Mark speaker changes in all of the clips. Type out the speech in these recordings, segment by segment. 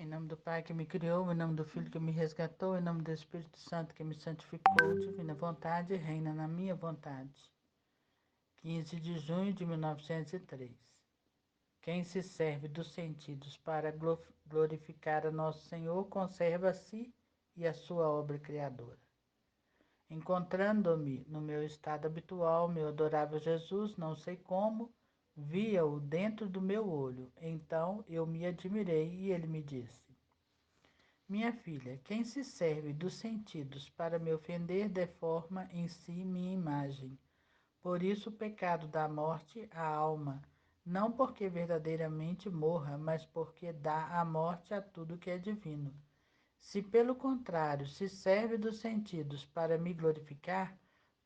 Speaker 1: Em nome do Pai que me criou, em nome do Filho que me resgatou, em nome do Espírito Santo que me santificou, divina vontade, reina na minha vontade. 15 de junho de 1903. Quem se serve dos sentidos para glorificar a Nosso Senhor, conserva a si e a sua obra criadora. Encontrando-me no meu estado habitual, meu adorável Jesus, não sei como, via-o dentro do meu olho. Então eu me admirei e ele me disse: Minha filha, quem se serve dos sentidos para me ofender deforma em si minha imagem. Por isso o pecado dá morte à alma, não porque verdadeiramente morra, mas porque dá a morte a tudo que é divino. Se, pelo contrário, se serve dos sentidos para me glorificar,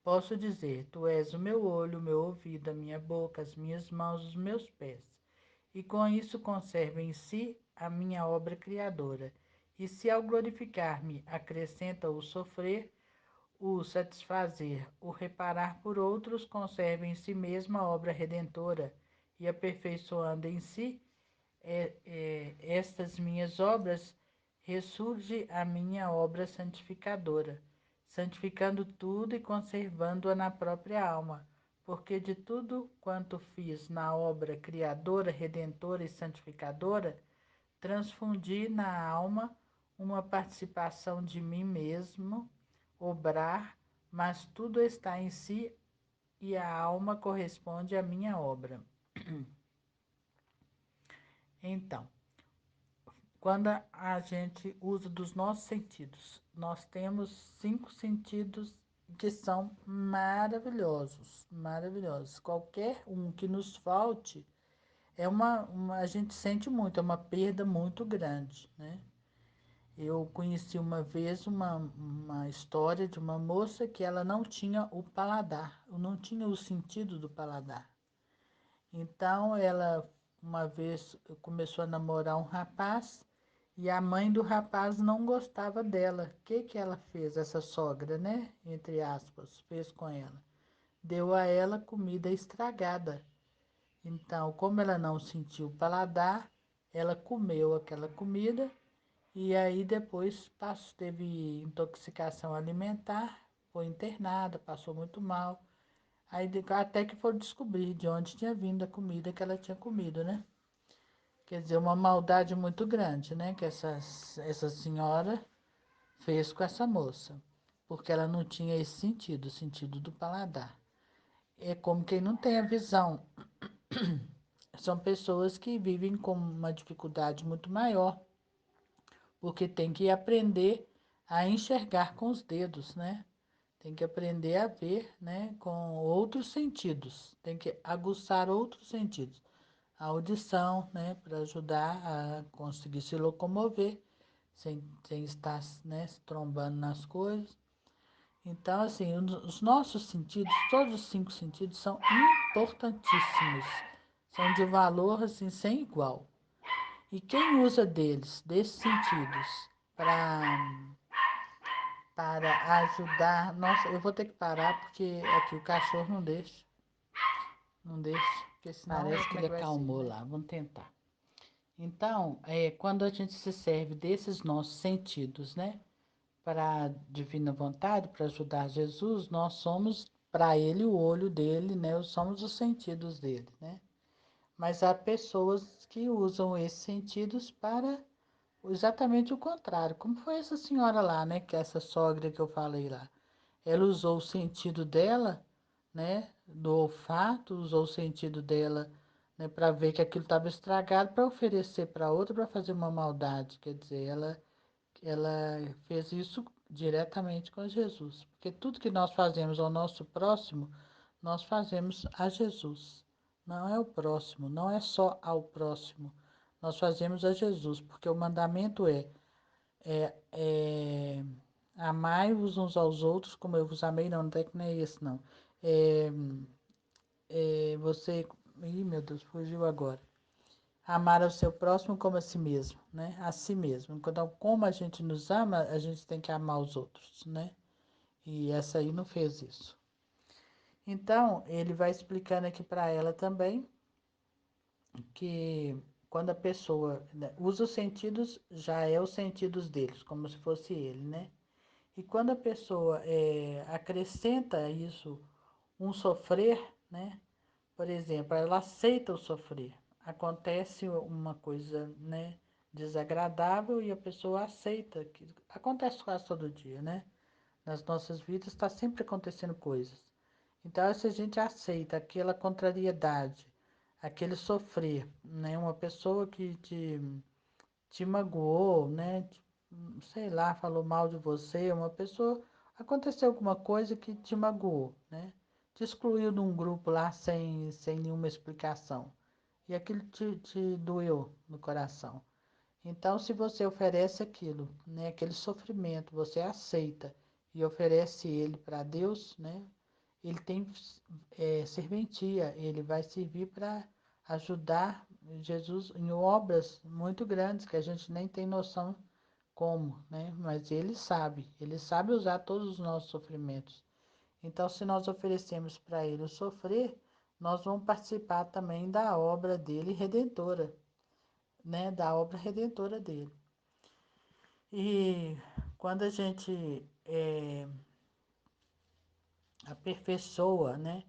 Speaker 1: posso dizer: Tu és o meu olho, o meu ouvido, a minha boca, as minhas mãos, os meus pés. E com isso conserva em si a minha obra criadora. E se ao glorificar-me acrescenta o sofrer, o satisfazer, o reparar por outros, conserva em si mesma a obra redentora, e aperfeiçoando em si estas minhas obras, ressurge a minha obra santificadora, santificando tudo e conservando-a na própria alma, porque de tudo quanto fiz na obra criadora, redentora e santificadora, transfundi na alma uma participação de mim mesmo, obrar, mas tudo está em si e a alma corresponde à minha obra. Então, quando a gente usa dos nossos sentidos, nós temos 5 sentidos que são maravilhosos, maravilhosos. Qualquer um que nos falte a gente sente muito, é uma perda muito grande, né? Eu conheci uma vez uma história de uma moça que ela não tinha o paladar, não tinha o sentido do paladar. Então, ela uma vez começou a namorar um rapaz e a mãe do rapaz não gostava dela. O que que ela fez, essa sogra, né? Entre aspas, fez com ela. Deu a ela comida estragada. Então, como ela não sentiu o paladar, ela comeu aquela comida e aí depois teve intoxicação alimentar, foi internada, passou muito mal. Aí até que foram descobrir de onde tinha vindo a comida que ela tinha comido, né? Quer dizer, uma maldade muito grande, né? Que essa senhora fez com essa moça. Porque ela não tinha esse sentido, o sentido do paladar. É como quem não tem a visão. São pessoas que vivem com uma dificuldade muito maior, porque tem que aprender a enxergar com os dedos, né? Tem que aprender a ver, né, com outros sentidos. Tem que aguçar outros sentidos. A audição, né, para ajudar a conseguir se locomover sem estar, né, se trombando nas coisas. Então, assim, os nossos sentidos, todos os 5 sentidos são importantíssimos. São de valor, assim, sem igual. E quem usa desses sentidos, para ajudar. Nossa, eu vou ter que parar porque aqui o cachorro não deixa. Não deixa, porque senão
Speaker 2: Parece que
Speaker 1: como é
Speaker 2: ele
Speaker 1: que vai ser,
Speaker 2: acalmou
Speaker 1: né?
Speaker 2: lá. Vamos tentar.
Speaker 1: Então, quando a gente se serve desses nossos sentidos, né? Para a divina vontade, para ajudar Jesus, nós somos para ele o olho dele, né? Somos os sentidos dele, né? Mas há pessoas que usam esses sentidos para exatamente o contrário, como foi essa senhora lá, né? Que é essa sogra que eu falei lá. Ela usou o sentido dela, né, do olfato, usou o sentido dela, né, para ver que aquilo estava estragado, para oferecer para outra para fazer uma maldade. Quer dizer, ela fez isso diretamente com Jesus, porque tudo que nós fazemos ao nosso próximo, nós fazemos a Jesus. Não é o próximo, não é só ao próximo. Nós fazemos a Jesus, porque o mandamento é amai-vos uns aos outros como eu vos amei, não, até que não é esse, não. É, você. Ih, meu Deus, fugiu agora. Amar ao seu próximo como a si mesmo, né? A si mesmo. Então, como a gente nos ama, a gente tem que amar os outros, né? E essa aí não fez isso. Então, ele vai explicando aqui para ela também que quando a pessoa, né, usa os sentidos, já é os sentidos deles, como se fosse ele, né? E quando a pessoa acrescenta isso, um sofrer, né? Por exemplo, ela aceita o sofrer. Acontece uma coisa, né, desagradável e a pessoa aceita, que acontece quase todo dia, né? Nas nossas vidas está sempre acontecendo coisas. Então, se a gente aceita aquela contrariedade, aquele sofrer, né? Uma pessoa que te magoou, né? Sei lá, falou mal de você, uma pessoa, aconteceu alguma coisa que te magoou, né? Te excluiu de um grupo lá sem nenhuma explicação. E aquilo te doeu no coração. Então, se você oferece aquilo, né, aquele sofrimento, você aceita e oferece ele para Deus, né, ele tem serventia, ele vai servir para ajudar Jesus em obras muito grandes que a gente nem tem noção como, né? Mas ele sabe usar todos os nossos sofrimentos. Então, se nós oferecemos para ele o sofrer, nós vamos participar também da obra dele redentora, né? Da obra redentora dele. E quando a gente aperfeiçoa, né,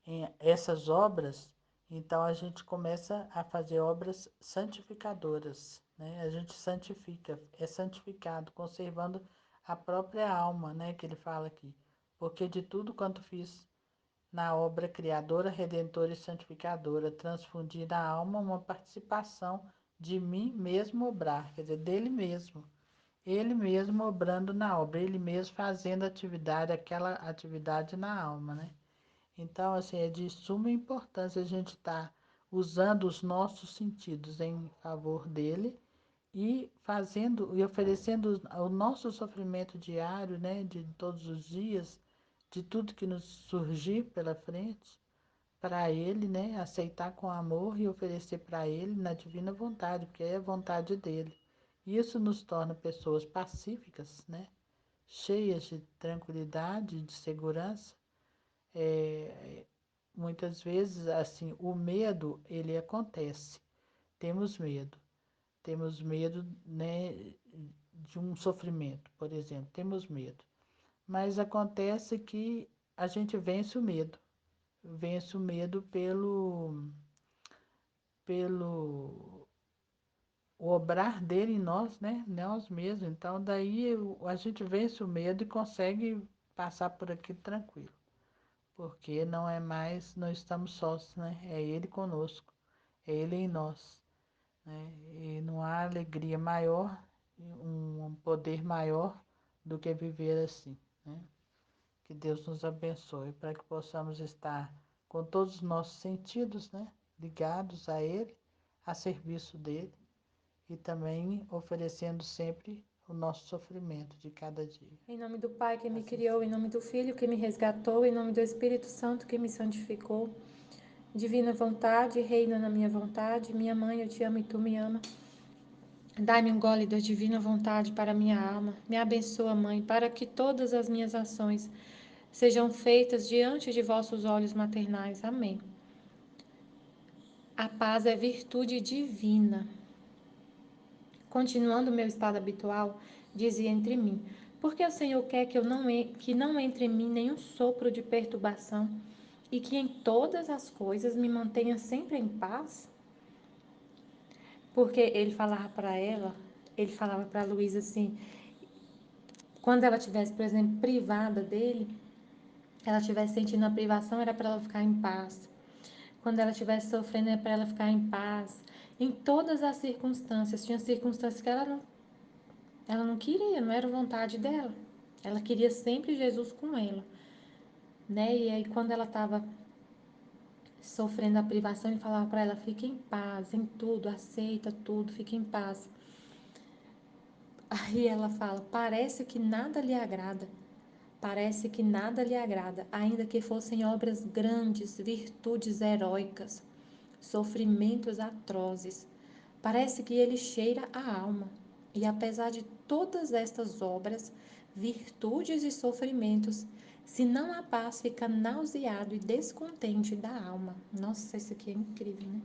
Speaker 1: em essas obras, então a gente começa a fazer obras santificadoras, né? A gente santifica, é santificado, conservando a própria alma, né, que ele fala aqui. Porque de tudo quanto fiz na obra criadora, redentora e santificadora, transfundi na alma uma participação de mim mesmo obrar, quer dizer, dele mesmo. Ele mesmo obrando na obra, ele mesmo fazendo atividade, aquela atividade na alma, né? Então, assim, é de suma importância a gente estar usando os nossos sentidos em favor dele e fazendo e oferecendo o nosso sofrimento diário, né, de todos os dias, de tudo que nos surgir pela frente, para ele, né, aceitar com amor e oferecer para ele na divina vontade, porque é a vontade dele. Isso nos torna pessoas pacíficas, né, cheias de tranquilidade, de segurança. Muitas vezes, assim, o medo, ele acontece. Temos medo, né, de um sofrimento, por exemplo, temos medo. Mas acontece que a gente vence o medo pelo o obrar dele em nós, né, nós mesmos. Então, daí a gente vence o medo e consegue passar por aqui tranquilo. Porque não é mais, não estamos sós, né? É Ele conosco, é Ele em nós, né? E não há alegria maior, um poder maior do que viver assim, né? Que Deus nos abençoe para que possamos estar com todos os nossos sentidos, né? Ligados a Ele, a serviço dEle e também oferecendo sempre o nosso sofrimento de cada dia.
Speaker 2: Em nome do Pai que me
Speaker 1: Assim
Speaker 2: criou, em
Speaker 1: seja.
Speaker 2: nome do Filho que me resgatou, em nome do Espírito Santo que me santificou. Divina vontade, reina na minha vontade. Minha mãe, eu te amo e tu me ama. Dai-me um gole da divina vontade para minha alma. Me abençoa, Mãe, para que todas as minhas ações sejam feitas diante de vossos olhos maternais. Amém. A paz é virtude divina. Continuando o meu estado habitual, dizia entre mim: porque o Senhor quer que não entre em mim nenhum sopro de perturbação e que em todas as coisas me mantenha sempre em paz? Porque ele falava para a Luísa assim, quando ela tivesse, por exemplo, privada dele, ela estivesse sentindo a privação, era para ela ficar em paz. Quando ela estivesse sofrendo, era para ela ficar em paz. Em todas as circunstâncias, tinha circunstâncias que ela não queria, não era vontade dela. Ela queria sempre Jesus com ela, né? E aí quando ela estava sofrendo a privação, ele falava para ela: fique em paz em tudo, aceita tudo, fique em paz. Aí ela fala: parece que nada lhe agrada. Parece que nada lhe agrada, ainda que fossem obras grandes, virtudes heróicas, sofrimentos atrozes. Parece que ele cheira a alma. E apesar de todas estas obras, virtudes e sofrimentos, se não há paz, fica nauseado e descontente da alma. Nossa, isso aqui é incrível, né?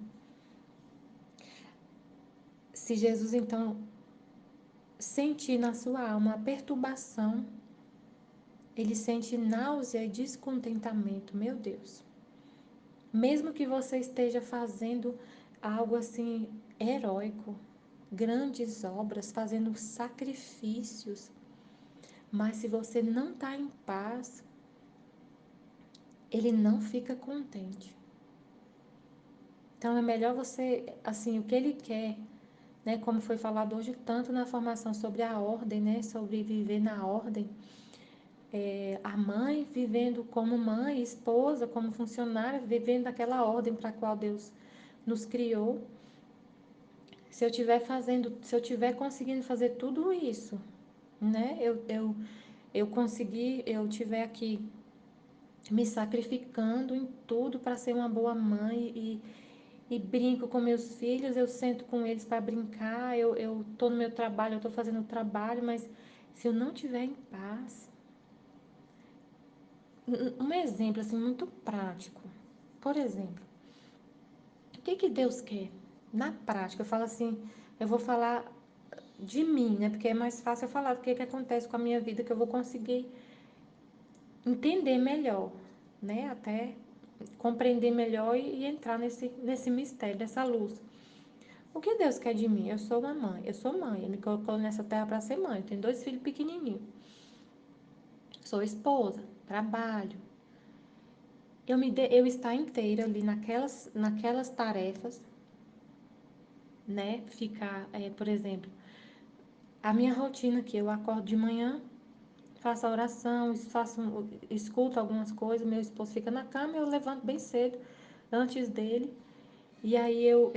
Speaker 2: Se Jesus então sentir na sua alma a perturbação, ele sente náusea e descontentamento, meu Deus. Mesmo que você esteja fazendo algo assim heróico, grandes obras, fazendo sacrifícios, mas se você não está em paz, ele não fica contente. Então é melhor você, assim, o que ele quer, né, como foi falado hoje tanto na formação sobre a ordem, né, sobre viver na ordem, a mãe vivendo como mãe, esposa, como funcionária, vivendo aquela ordem para a qual Deus nos criou. Se eu tiver conseguindo fazer tudo isso, né, eu conseguir, eu tiver aqui me sacrificando em tudo para ser uma boa mãe e brinco com meus filhos, eu sento com eles para brincar, eu tô no meu trabalho, eu tô fazendo o trabalho, mas se eu não tiver em paz, um exemplo assim muito prático. Por exemplo, o que que Deus quer? Na prática, eu falo assim, eu vou falar de mim, né? Porque é mais fácil eu falar do que acontece com a minha vida, que eu vou conseguir entender melhor, né? Até compreender melhor e entrar nesse mistério, dessa luz. O que Deus quer de mim? Eu sou uma mãe, eu sou mãe, Ele me colocou nessa terra para ser mãe, eu tenho 2 filhos pequenininhos, sou esposa, trabalho. Eu estar inteira ali naquelas tarefas, né? Ficar, por exemplo, a minha rotina que eu acordo de manhã, faço a oração, escuto algumas coisas, meu esposo fica na cama, eu levanto bem cedo, antes dele, e aí eu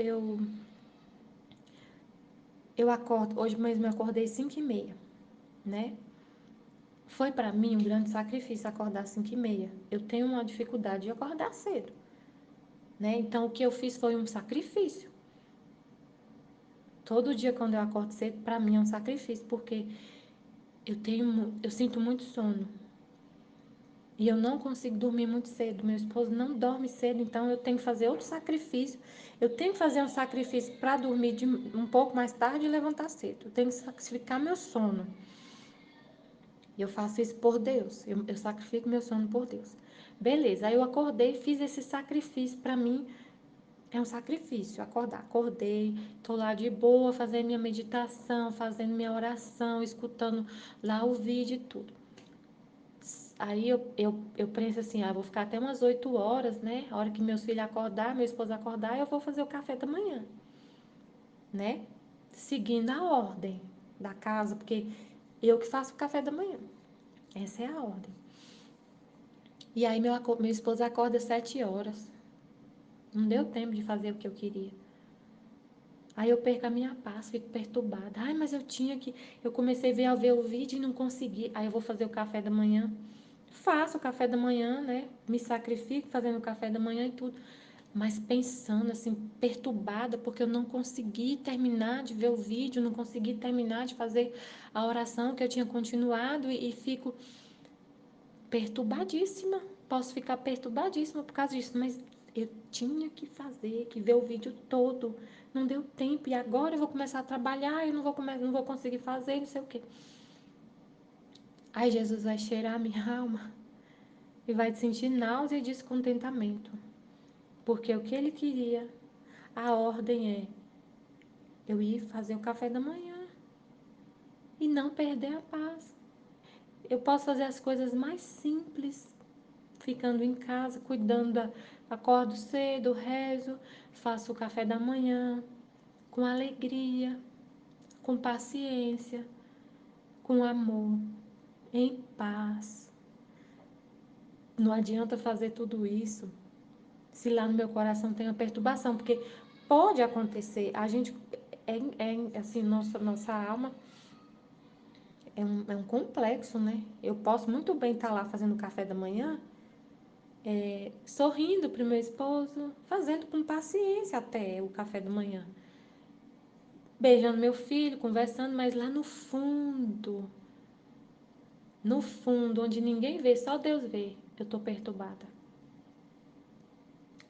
Speaker 2: acordo, hoje mesmo eu acordei 5h30, né? Foi para mim um grande sacrifício acordar às 5h30. Eu tenho uma dificuldade de acordar cedo, né? Então o que eu fiz foi um sacrifício. Todo dia quando eu acordo cedo, para mim é um sacrifício, porque eu sinto muito sono. E eu não consigo dormir muito cedo. Meu esposo não dorme cedo, então eu tenho que fazer outro sacrifício. Eu tenho que fazer um sacrifício para dormir um pouco mais tarde e levantar cedo. Eu tenho que sacrificar meu sono. E eu faço isso por Deus. Eu sacrifico meu sono por Deus. Beleza, aí eu acordei, fiz esse sacrifício. Para mim é um sacrifício acordar. Acordei, tô lá de boa, fazendo minha meditação, fazendo minha oração, escutando lá o vídeo e tudo. Aí eu penso assim, vou ficar até umas 8 horas, né? A hora que meus filhos acordar, meu esposo acordar, eu vou fazer o café da manhã, né? Seguindo a ordem da casa, porque eu que faço o café da manhã. Essa é a ordem. E aí meu esposo acorda às 7 horas. Não deu tempo de fazer o que eu queria. Aí eu perco a minha paz, fico perturbada. Ai, mas eu tinha que. Eu comecei a ver o vídeo e não consegui. Aí eu vou fazer o café da manhã. Faço o café da manhã, né? Me sacrifico fazendo o café da manhã e tudo. Mas pensando assim, perturbada, porque eu não consegui terminar de ver o vídeo, não consegui terminar de fazer a oração que eu tinha continuado e fico perturbadíssima. Posso ficar perturbadíssima por causa disso, mas eu tinha que fazer, que ver o vídeo todo. Não deu tempo e agora eu vou começar a trabalhar, eu não vou conseguir fazer, não sei o quê. Aí Jesus vai cheirar a minha alma e vai sentir náusea e descontentamento. Porque o que ele queria, a ordem é eu ir fazer o café da manhã e não perder a paz. Eu posso fazer as coisas mais simples, ficando em casa, acordo cedo, rezo, faço o café da manhã com alegria, com paciência, com amor, em paz. Não adianta fazer tudo isso se lá no meu coração tem uma perturbação, porque pode acontecer, a gente assim, nossa alma é um complexo, né? Eu posso muito bem estar lá fazendo o café da manhã, sorrindo para o meu esposo, fazendo com paciência até o café da manhã, beijando meu filho, conversando, mas lá no fundo, onde ninguém vê, só Deus vê, eu estou perturbada.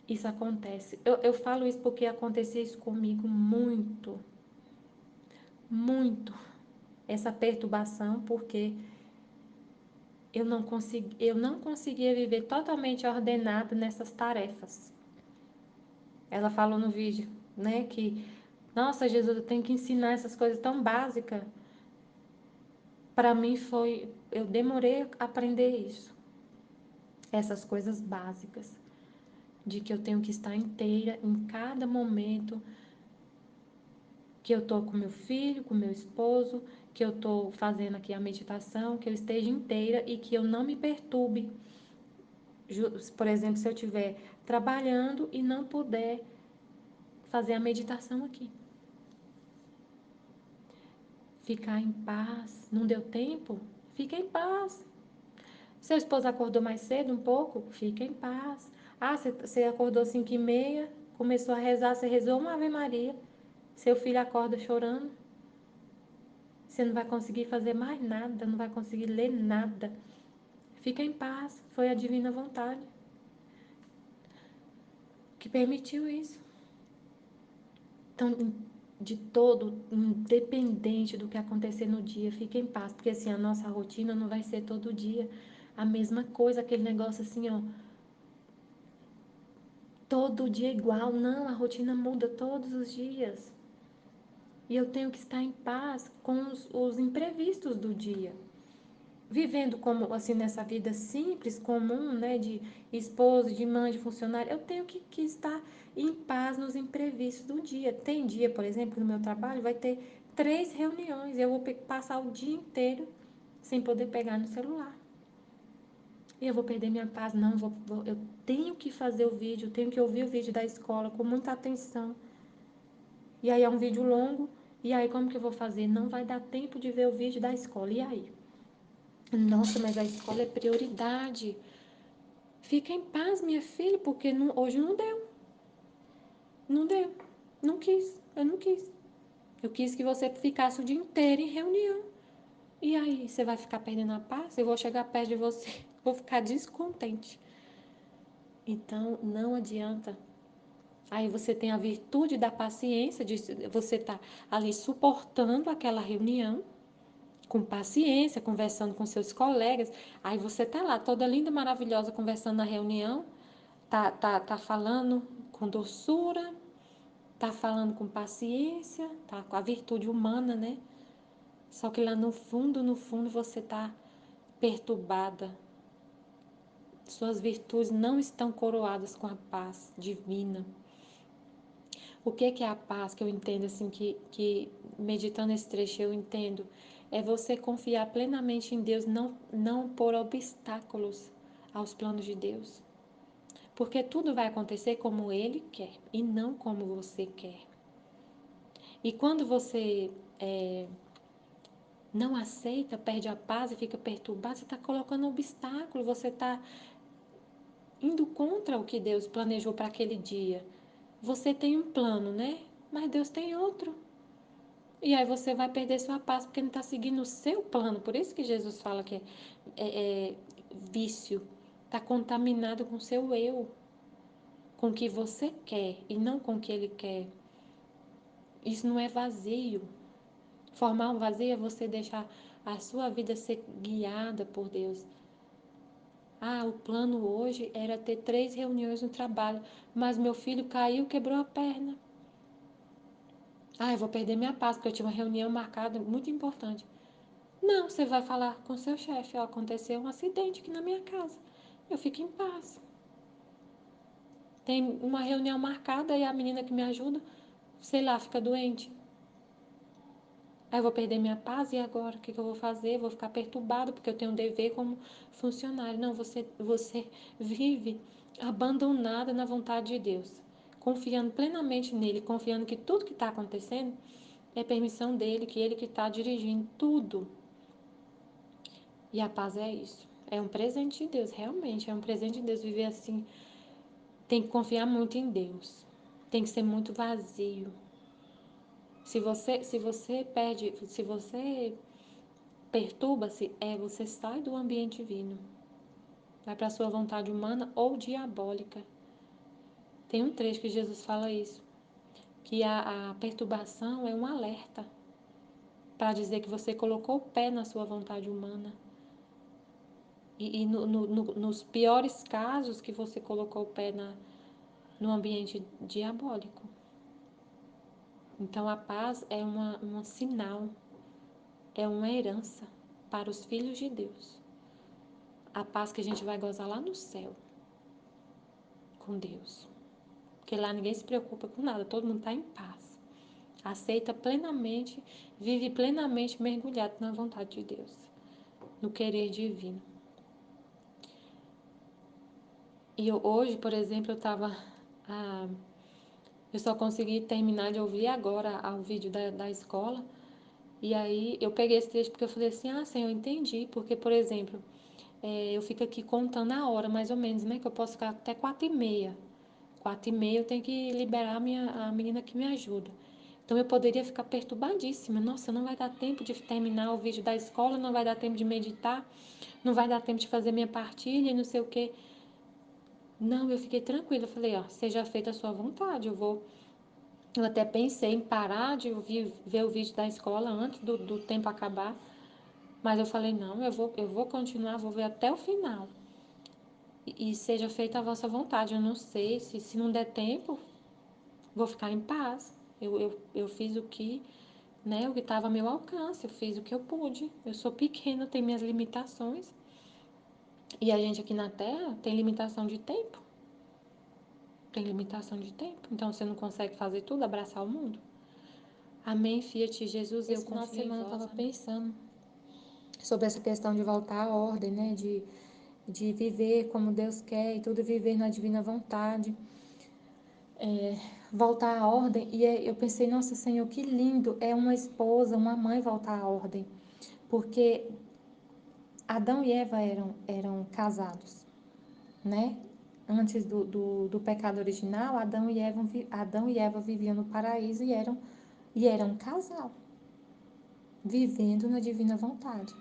Speaker 2: Isso acontece. Eu falo isso porque acontecia isso comigo muito. muito essa perturbação, porque eu não conseguia viver totalmente ordenado nessas tarefas. Ela falou no vídeo, né, que, nossa, Jesus, eu tenho que ensinar essas coisas tão básicas. Para mim eu demorei a aprender isso, essas coisas básicas, de que eu tenho que estar inteira em cada momento que eu tô com meu filho, com meu esposo, que eu tô fazendo aqui a meditação, que eu esteja inteira e que eu não me perturbe. Por exemplo, se eu estiver trabalhando e não puder fazer a meditação aqui. Ficar em paz. Não deu tempo? Fica em paz. Seu esposo acordou mais cedo um pouco? Fica em paz. Ah, você acordou 5h30, começou a rezar, você rezou uma Ave Maria. Seu filho acorda chorando. Você não vai conseguir fazer mais nada, não vai conseguir ler nada. Fica em paz. Foi a divina vontade que permitiu isso. Então, de todo, independente do que acontecer no dia, fica em paz, porque assim, a nossa rotina não vai ser todo dia a mesma coisa, aquele negócio assim, ó, todo dia igual. Não, a rotina muda todos os dias. E eu tenho que estar em paz com os imprevistos do dia. Vivendo como assim nessa vida simples, comum, né, de esposo, de mãe, de funcionário, eu tenho que estar em paz nos imprevistos do dia. Tem dia, por exemplo, no meu trabalho vai ter 3 reuniões, eu vou passar o dia inteiro sem poder pegar no celular. E eu vou perder minha paz, não, eu tenho que fazer o vídeo, tenho que ouvir o vídeo da escola com muita atenção. E aí é um vídeo longo, e aí como que eu vou fazer? Não vai dar tempo de ver o vídeo da escola, e aí? Nossa, mas a escola é prioridade. Fica em paz, minha filha, porque hoje não deu. Não deu. Não quis. Eu não quis. Eu quis que você ficasse o dia inteiro em reunião. E aí, você vai ficar perdendo a paz? Eu vou chegar perto de você, vou ficar descontente. Então, não adianta. Aí você tem a virtude da paciência, de você estar ali suportando aquela reunião, com paciência, conversando com seus colegas. Aí você tá lá, toda linda, maravilhosa, conversando na reunião, tá falando com doçura, tá falando com paciência, tá com a virtude humana, né? Só que lá no fundo, você tá perturbada. Suas virtudes não estão coroadas com a paz divina. O que é a paz que eu entendo assim, que meditando esse trecho eu entendo? É você confiar plenamente em Deus, não pôr obstáculos aos planos de Deus. Porque tudo vai acontecer como Ele quer e não como você quer. E quando você não aceita, perde a paz e fica perturbado, você está colocando um obstáculo, você está indo contra o que Deus planejou para aquele dia. Você tem um plano, né? Mas Deus tem outro. E aí você vai perder sua paz porque não está seguindo o seu plano. Por isso que Jesus fala que é vício. Está contaminado com o seu eu, com o que você quer e não com o que ele quer. Isso não é vazio. Formar um vazio é você deixar a sua vida ser guiada por Deus. Ah, o plano hoje era ter 3 reuniões no trabalho, mas meu filho caiu, quebrou a perna. Ah, eu vou perder minha paz porque eu tinha uma reunião marcada muito importante. Não, você vai falar com seu chefe, ó, aconteceu um acidente aqui na minha casa. Eu fico em paz. Tem uma reunião marcada e a menina que me ajuda, sei lá, fica doente. Aí eu vou perder minha paz e agora o que eu vou fazer? Vou ficar perturbado porque eu tenho um dever como funcionário. Não, você vive abandonada na vontade de Deus, confiando plenamente nele, confiando que tudo que está acontecendo é permissão dele, que ele que está dirigindo tudo. E a paz é isso. É um presente de Deus, realmente. É um presente de Deus viver assim. Tem que confiar muito em Deus. Tem que ser muito vazio. Se você perde, se você perturba-se, você sai do ambiente divino. Vai para a sua vontade humana ou diabólica. Tem um trecho que Jesus fala isso, que a perturbação é um alerta. para dizer que você colocou o pé na sua vontade humana. E nos piores casos que você colocou o pé no ambiente diabólico. Então a paz é um sinal, é uma herança para os filhos de Deus. A paz que a gente vai gozar lá no céu, com Deus. Porque lá ninguém se preocupa com nada, todo mundo está em paz. Aceita plenamente, vive plenamente mergulhado na vontade de Deus, no querer divino. E hoje, por exemplo, eu só consegui terminar de ouvir agora o vídeo da escola. E aí eu peguei esse trecho porque eu falei assim, Senhor, eu entendi. Porque, por exemplo, eu fico aqui contando a hora, mais ou menos, né? Que eu posso ficar até 4h30. 4h30 eu tenho que liberar a menina que me ajuda. Então eu poderia ficar perturbadíssima. Nossa, não vai dar tempo de terminar o vídeo da escola, não vai dar tempo de meditar, não vai dar tempo de fazer minha partilha e não sei o quê. Não, eu fiquei tranquila. Eu falei, seja feita a sua vontade. Eu até pensei em parar de ver o vídeo da escola antes do tempo acabar. Mas eu falei, não, eu vou continuar, vou ver até o final. E seja feita a vossa vontade. Eu não sei, se não der tempo, vou ficar em paz. Eu fiz o que, né, o que estava ao meu alcance, eu fiz o que eu pude. Eu sou pequena, tenho minhas limitações. E a gente aqui na Terra tem limitação de tempo. Tem limitação de tempo. Então você não consegue fazer tudo, abraçar o mundo. Amém, Fiat Jesus, eu confio em vós. Esse final de semana eu estava pensando sobre essa questão de voltar à ordem, né? De viver como Deus quer e tudo viver na divina vontade. Voltar à ordem. E eu pensei, nossa Senhor, que lindo é uma esposa, uma mãe voltar à ordem. Porque Adão e Eva eram casados, né? Antes do pecado original, Adão e Eva viviam no paraíso e eram um casal, vivendo na divina vontade.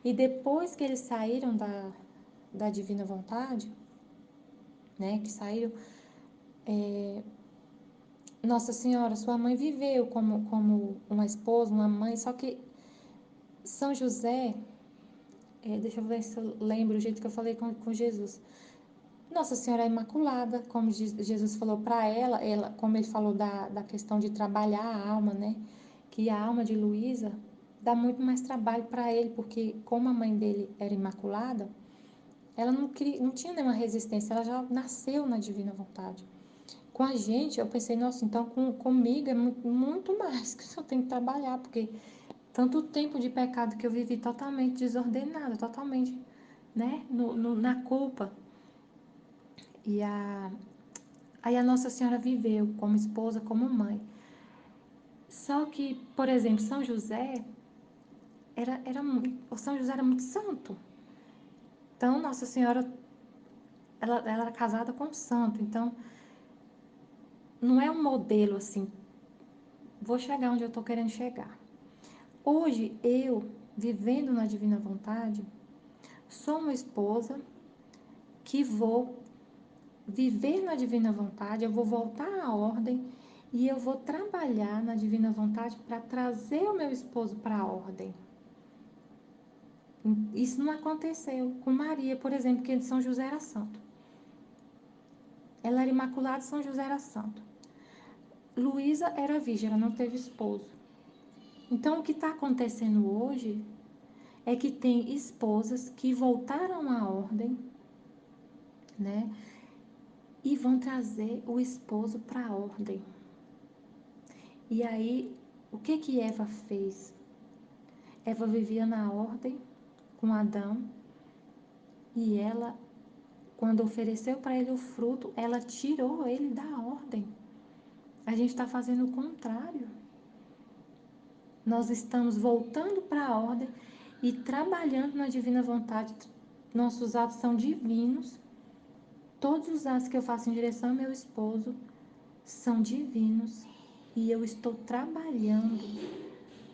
Speaker 2: E depois que eles saíram da divina vontade, né? Que saíram, Nossa Senhora, sua mãe viveu como uma esposa, uma mãe, só que São José, deixa eu ver se eu lembro o jeito que eu falei com Jesus. Nossa Senhora é Imaculada, como Jesus falou para ela, como ele falou da questão de trabalhar a alma, né? Que a alma de Luísa dá muito mais trabalho para ele, porque como a mãe dele era Imaculada, ela não tinha nenhuma resistência, ela já nasceu na divina vontade. Com a gente, eu pensei, nossa, então comigo é muito, muito mais que eu tenho que trabalhar, porque tanto tempo de pecado que eu vivi totalmente desordenada, totalmente, né, na culpa. Aí a Nossa Senhora viveu como esposa, como mãe. Só que, por exemplo, São José o São José era muito santo. Então, Nossa Senhora, ela era casada com um santo. Então, não é um modelo assim. Vou chegar onde eu estou querendo chegar. Hoje, eu, vivendo na divina vontade, sou uma esposa que vou viver na divina vontade, eu vou voltar à ordem e eu vou trabalhar na divina vontade para trazer o meu esposo para a ordem. Isso não aconteceu com Maria, por exemplo, que São José era santo. Ela era imaculada, São José era santo. Luísa era virgem, ela não teve esposo. Então, o que está acontecendo hoje é que tem esposas que voltaram à ordem, né? E vão trazer o esposo para a ordem. E aí, o que Eva fez? Eva vivia na ordem com Adão e ela, quando ofereceu para ele o fruto, ela tirou ele da ordem. A gente está fazendo o contrário. Nós estamos voltando para a ordem e trabalhando na divina vontade. Nossos atos são divinos. Todos os atos que eu faço em direção ao meu esposo são divinos. E eu estou trabalhando,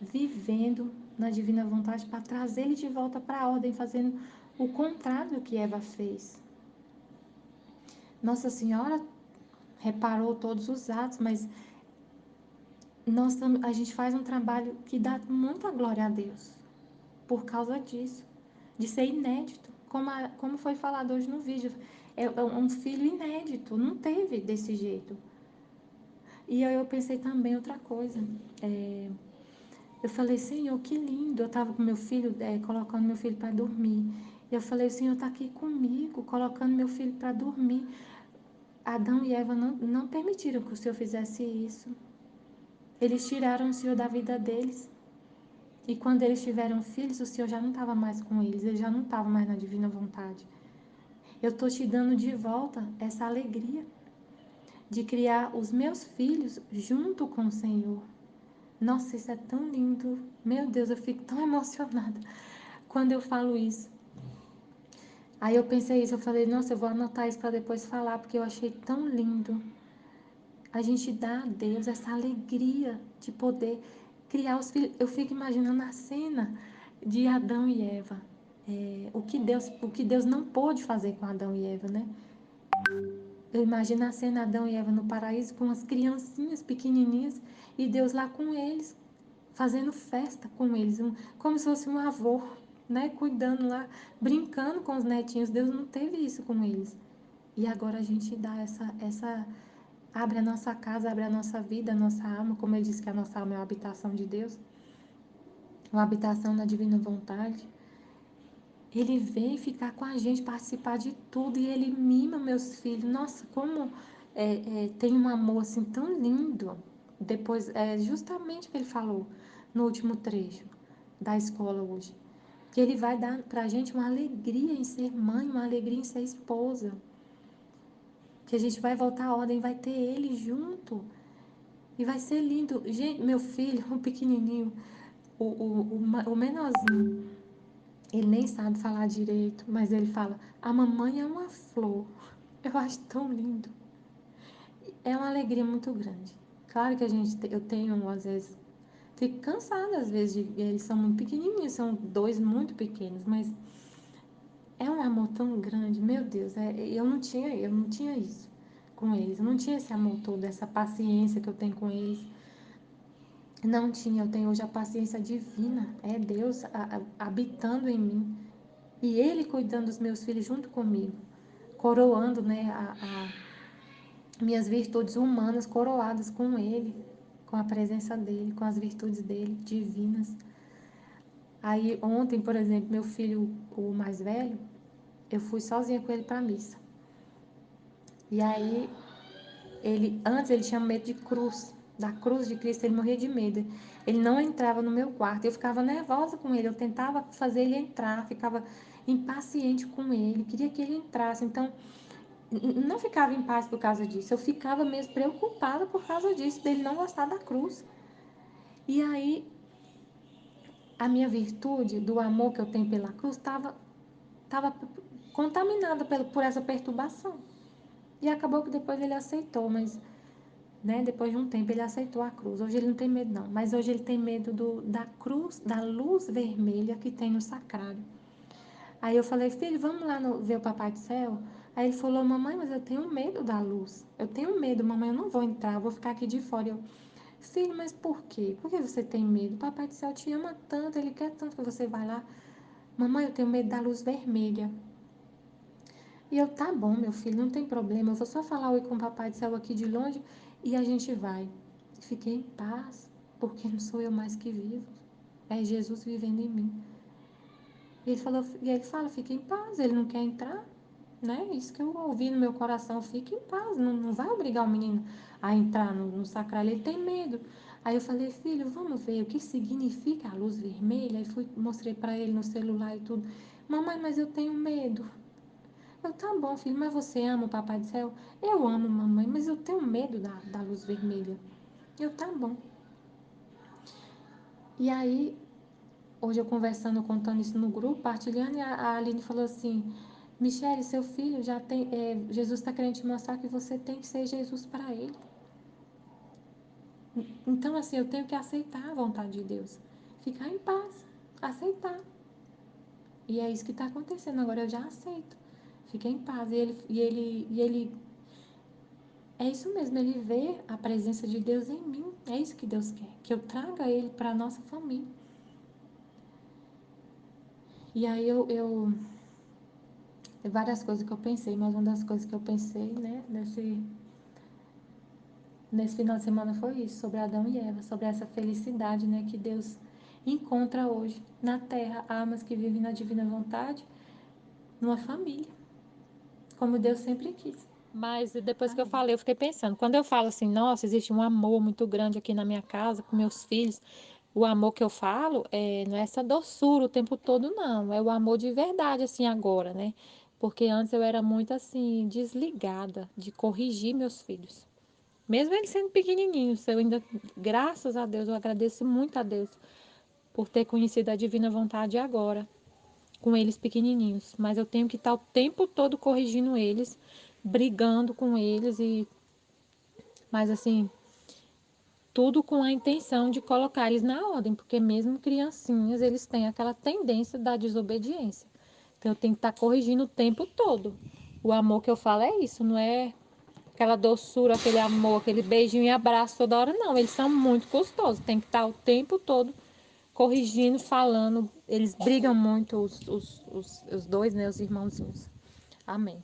Speaker 2: vivendo na divina vontade para trazer ele de volta para a ordem, fazendo o contrário do que Eva fez. Nossa Senhora reparou todos os atos, mas a gente faz um trabalho que dá muita glória a Deus por causa disso, de ser inédito, como foi falado hoje no vídeo. É um filho inédito, não teve desse jeito. E aí eu pensei também outra coisa. É, eu falei, Senhor, que lindo. Eu estava com meu filho, colocando meu filho para dormir. E eu falei, o Senhor está aqui comigo, colocando meu filho para dormir. Adão e Eva não permitiram que o Senhor fizesse isso. Eles tiraram o Senhor da vida deles. E quando eles tiveram filhos, o Senhor já não estava mais com eles já não estavam mais na divina vontade. Eu estou te dando de volta essa alegria de criar os meus filhos junto com o Senhor. Nossa, isso é tão lindo. Meu Deus, eu fico tão emocionada quando eu falo isso. Aí eu pensei isso, eu falei, nossa, eu vou anotar isso para depois falar, porque eu achei tão lindo. A gente dá a Deus essa alegria de poder criar os filhos. Eu fico imaginando a cena de Adão e Eva. O que Deus não pôde fazer com Adão e Eva, né? Eu imagino a cena Adão e Eva no paraíso com as criancinhas pequenininhas e Deus lá com eles, fazendo festa com eles, como se fosse um avô, né? Cuidando lá, brincando com os netinhos. Deus não teve isso com eles. E agora a gente dá abre a nossa casa, abre a nossa vida, a nossa alma, como ele disse que a nossa alma é a habitação de Deus, uma habitação na divina vontade. Ele vem ficar com a gente, participar de tudo, e ele mima meus filhos. Nossa, como tem um amor assim tão lindo. Depois, justamente o que ele falou no último trecho da escola hoje. Que ele vai dar pra gente uma alegria em ser mãe, uma alegria em ser esposa. Que a gente vai voltar à ordem, vai ter ele junto. E vai ser lindo. Gente, meu filho, o pequenininho, o menorzinho, ele nem sabe falar direito, mas ele fala: a mamãe é uma flor. Eu acho tão lindo. É uma alegria muito grande. Claro que eu tenho, às vezes, fico cansada, às vezes, eles são muito pequenininhos, são dois muito pequenos, mas é um amor tão grande, meu Deus, eu não tinha isso com eles, eu não tinha esse amor todo, essa paciência que eu tenho com eles. Não tinha, eu tenho hoje a paciência divina, é Deus habitando em mim e Ele cuidando dos meus filhos junto comigo, coroando, né, minhas virtudes humanas coroadas com Ele, com a presença dEle, com as virtudes dEle divinas. Aí ontem, por exemplo, meu filho, o mais velho, eu fui sozinha com ele para a missa. E aí antes ele tinha medo de cruz, da cruz de Cristo, ele morria de medo. Ele não entrava no meu quarto, eu ficava nervosa com ele, eu tentava fazer ele entrar, ficava impaciente com ele, queria que ele entrasse. Então, não ficava em paz por causa disso, eu ficava mesmo preocupada por causa disso, dele não gostar da cruz. E aí, a minha virtude, do amor que eu tenho pela cruz, estava contaminada por essa perturbação. E acabou que depois ele aceitou, mas né? Depois de um tempo ele aceitou a cruz. Hoje ele não tem medo não, mas hoje ele tem medo da cruz, da luz vermelha que tem no sacrário. Aí eu falei, filho, vamos lá ver o Papai do Céu? Aí ele falou, mamãe, mas eu tenho medo da luz. Eu tenho medo, mamãe, eu não vou entrar, eu vou ficar aqui de fora. Eu, filho, mas por quê? Por que você tem medo? O Papai do Céu te ama tanto, ele quer tanto que você vá lá. Mamãe, eu tenho medo da luz vermelha. E eu, tá bom, meu filho, não tem problema. Eu vou só falar oi com o Papai do Céu aqui de longe e a gente vai. Fiquei em paz, porque não sou eu mais que vivo. É Jesus vivendo em mim. E ele fala, fica em paz, ele não quer entrar, né? Isso que eu ouvi no meu coração, fica em paz, não vai obrigar o menino a entrar no sacrário, ele tem medo. Aí eu falei, filho, vamos ver o que significa a luz vermelha. Aí mostrei para ele no celular e tudo. Mamãe, mas eu tenho medo. Eu, tá bom, filho, mas você ama o Papai do Céu? Eu amo, mamãe, mas eu tenho medo da luz vermelha. Eu, tá bom. E aí, hoje eu conversando, contando isso no grupo, partilhando, e a Aline falou assim, Michele, seu filho já tem, Jesus está querendo te mostrar que você tem que ser Jesus para ele. Então, assim, eu tenho que aceitar a vontade de Deus. Ficar em paz, aceitar. E é isso que está acontecendo agora, eu já aceito. Fiquei em paz. E ele É isso mesmo, ele vê a presença de Deus em mim. É isso que Deus quer, que eu traga ele para a nossa família. E aí tem várias coisas que eu pensei, mas uma das coisas que eu pensei, né, nesse final de semana foi isso, sobre Adão e Eva, sobre essa felicidade, né, que Deus encontra hoje na terra, almas que vivem na divina vontade, numa família, como Deus sempre quis. Mas depois que eu
Speaker 1: Amém.
Speaker 2: falei, eu fiquei pensando, quando eu falo assim, nossa, existe um amor muito grande aqui na minha casa, com meus filhos, o amor que eu falo não é essa doçura o tempo todo, não. É o amor de verdade, assim, agora, né? Porque antes eu era muito, assim, desligada de corrigir meus filhos. Mesmo eles sendo pequenininhos, eu ainda, graças a Deus, eu agradeço muito a Deus por ter conhecido a divina vontade agora, com eles pequenininhos. Mas eu tenho que estar o tempo todo corrigindo eles, brigando com eles mas assim, tudo com a intenção de colocar eles na ordem, porque mesmo criancinhas, eles têm aquela tendência da desobediência. Então eu tenho que estar corrigindo o tempo todo. O amor que eu falo é isso, não é aquela doçura, aquele amor, aquele beijinho e abraço toda hora, não. Eles são muito custosos, tem que estar o tempo todo corrigindo, falando. Eles brigam muito, os dois, né, os irmãozinhos. Amém.